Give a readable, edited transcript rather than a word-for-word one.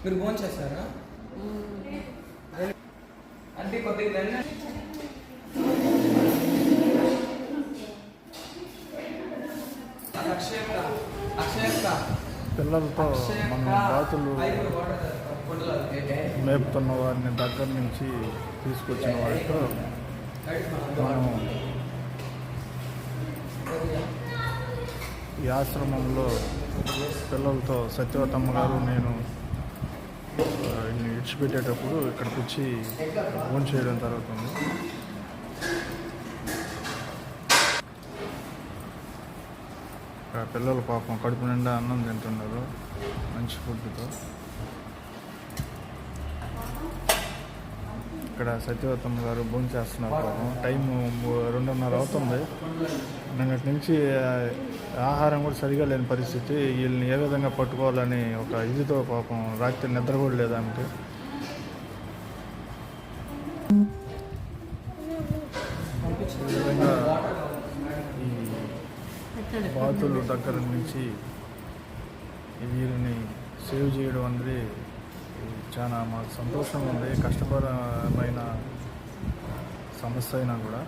మీరు ఫోన్ చేస్తారా అంటే కొద్దిగా పిల్లలతో మనం బాతులు మేపుతున్న వారిని దగ్గర నుంచి తీసుకొచ్చిన వారితో మనం ఈ ఆశ్రమంలో పిల్లలతో సత్యవతమ్మ గారు నేను విడిచిపెట్టేటప్పుడు ఇక్కడికి వచ్చి ఫోన్ చేయడం జరుగుతుంది. పిల్లలు పాపం కడుపు నిండా అన్నం తింటున్నారు మంచి ఫుడ్తో. ఇక్కడ సత్యవతమ్మ గారు భోజనం చేస్తున్నారు. పాపం టైం 2:30 అవుతుంది. నిన్నటి నుంచి ఆహారం కూడా సరిగా లేని పరిస్థితి. వీళ్ళని ఏ విధంగా పట్టుకోవాలని ఒక ఇదితో పాపం రాత్రి నిద్ర కూడా లేదు ఆమెకి. ఈ విధంగా ఈ బాతుల దగ్గర నుంచి వీరిని సేవ్ చేయడం అనేది చాలా మాకు సంతోషంగా ఉంది. కష్టపరమైన సమస్య అయినా కూడా